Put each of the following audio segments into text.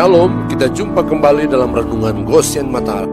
Shalom, kita jumpa kembali dalam Renungan Goshen Mata.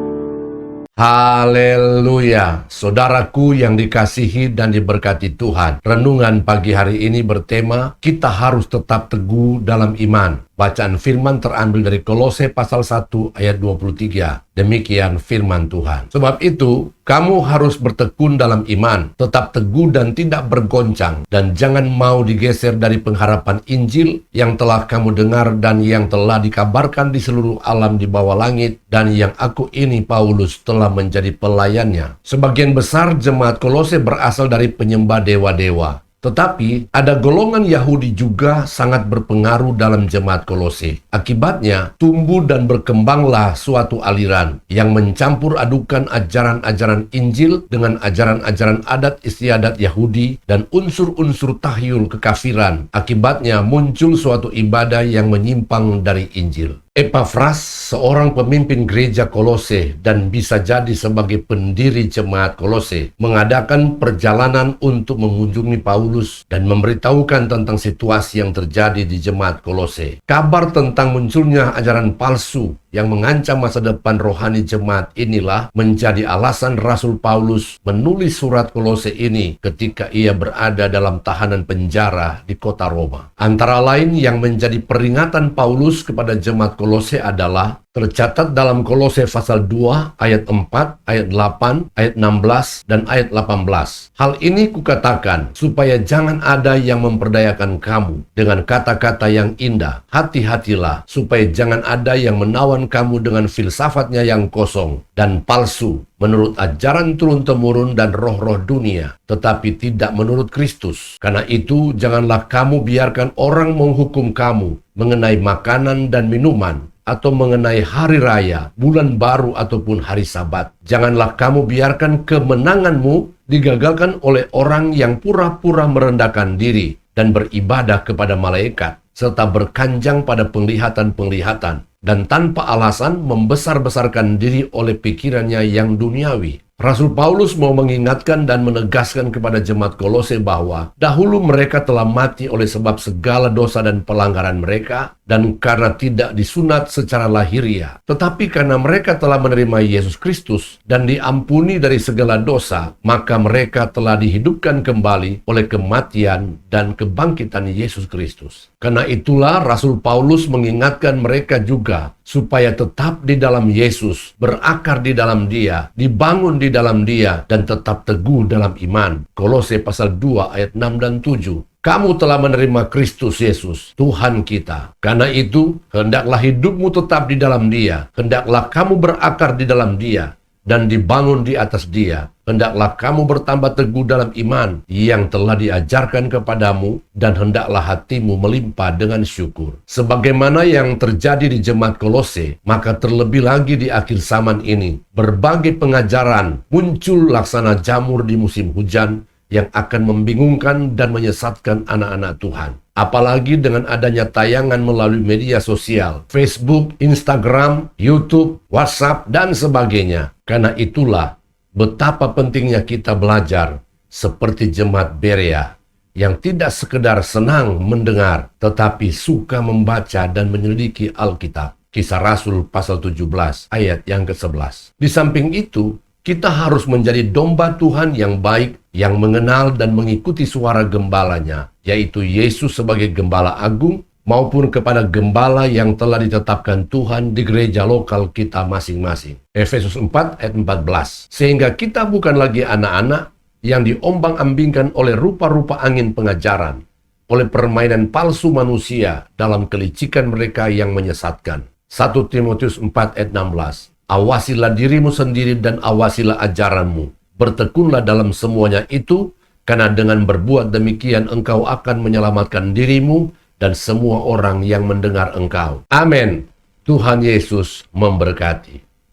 Haleluya, saudaraku yang dikasihi dan diberkati Tuhan. Renungan pagi hari ini bertema, kita harus tetap teguh dalam iman. Bacaan firman terambil dari Kolose pasal 1 ayat 23. Demikian firman Tuhan. Sebab itu, kamu harus bertekun dalam iman, tetap teguh dan tidak bergoncang, dan jangan mau digeser dari pengharapan Injil yang telah kamu dengar dan yang telah dikabarkan di seluruh alam di bawah langit, dan yang aku ini, Paulus, telah menjadi pelayannya. Sebagian besar jemaat Kolose berasal dari penyembah dewa-dewa. Tetapi ada golongan Yahudi juga sangat berpengaruh dalam jemaat Kolose. Akibatnya, tumbuh dan berkembanglah suatu aliran yang mencampur adukan ajaran-ajaran Injil dengan ajaran-ajaran adat istiadat Yahudi dan unsur-unsur tahyul kekafiran. Akibatnya muncul suatu ibadah yang menyimpang dari Injil. Epafras, seorang pemimpin gereja Kolose dan bisa jadi sebagai pendiri jemaat Kolose, mengadakan perjalanan untuk mengunjungi Paulus dan memberitahukan tentang situasi yang terjadi di jemaat Kolose. Kabar tentang munculnya ajaran palsu yang mengancam masa depan rohani jemaat inilah menjadi alasan Rasul Paulus menulis surat Kolose ini ketika ia berada dalam tahanan penjara di kota Roma. Antara lain yang menjadi peringatan Paulus kepada jemaat Kolose adalah tercatat dalam Kolose pasal 2 ayat 4, ayat 8, ayat 16, dan ayat 18. Hal ini kukatakan supaya jangan ada yang memperdayakan kamu dengan kata-kata yang indah. Hati-hatilah supaya jangan ada yang menawan kamu dengan filsafatnya yang kosong dan palsu menurut ajaran turun-temurun dan roh-roh dunia, tetapi tidak menurut Kristus. Karena itu, janganlah kamu biarkan orang menghukum kamu mengenai makanan dan minuman, atau mengenai hari raya, bulan baru, ataupun hari Sabat. Janganlah kamu biarkan kemenanganmu digagalkan oleh orang yang pura-pura merendahkan diri dan beribadah kepada malaikat, serta berkanjang pada penglihatan-penglihatan, dan tanpa alasan membesar-besarkan diri oleh pikirannya yang duniawi. Rasul Paulus mau mengingatkan dan menegaskan kepada jemaat Kolose bahwa dahulu mereka telah mati oleh sebab segala dosa dan pelanggaran mereka, dan karena tidak disunat secara lahiriah. Tetapi karena mereka telah menerima Yesus Kristus dan diampuni dari segala dosa, maka mereka telah dihidupkan kembali oleh kematian dan kebangkitan Yesus Kristus. Karena itulah Rasul Paulus mengingatkan mereka juga supaya tetap di dalam Yesus, berakar di dalam Dia, dibangun di dalam Dia, dan tetap teguh dalam iman. Kolose pasal 2 ayat 6 dan 7. Kamu telah menerima Kristus Yesus, Tuhan kita. Karena itu, hendaklah hidupmu tetap di dalam Dia. Hendaklah kamu berakar di dalam Dia dan dibangun di atas Dia. Hendaklah kamu bertambah teguh dalam iman yang telah diajarkan kepadamu, dan hendaklah hatimu melimpah dengan syukur. Sebagaimana yang terjadi di jemaat Kolose, maka terlebih lagi di akhir zaman ini, berbagai pengajaran muncul laksana jamur di musim hujan yang akan membingungkan dan menyesatkan anak-anak Tuhan. Apalagi dengan adanya tayangan melalui media sosial, Facebook, Instagram, YouTube, WhatsApp, dan sebagainya. Karena itulah betapa pentingnya kita belajar seperti jemaat Berea yang tidak sekedar senang mendengar, tetapi suka membaca dan menyelidiki Alkitab. Kisah Rasul pasal 17 ayat yang ke-11. Di samping itu, kita harus menjadi domba Tuhan yang baik, yang mengenal dan mengikuti suara gembalanya, yaitu Yesus sebagai gembala agung, maupun kepada gembala yang telah ditetapkan Tuhan di gereja lokal kita masing-masing. Efesus 4 ayat 14. Sehingga kita bukan lagi anak-anak yang diombang-ambingkan oleh rupa-rupa angin pengajaran, oleh permainan palsu manusia dalam kelicikan mereka yang menyesatkan. 1 Timotius 4 ayat 16. Awasilah dirimu sendiri dan awasilah ajaranmu. Bertekunlah dalam semuanya itu, karena dengan berbuat demikian engkau akan menyelamatkan dirimu dan semua orang yang mendengar engkau. Amin. Tuhan Yesus memberkati.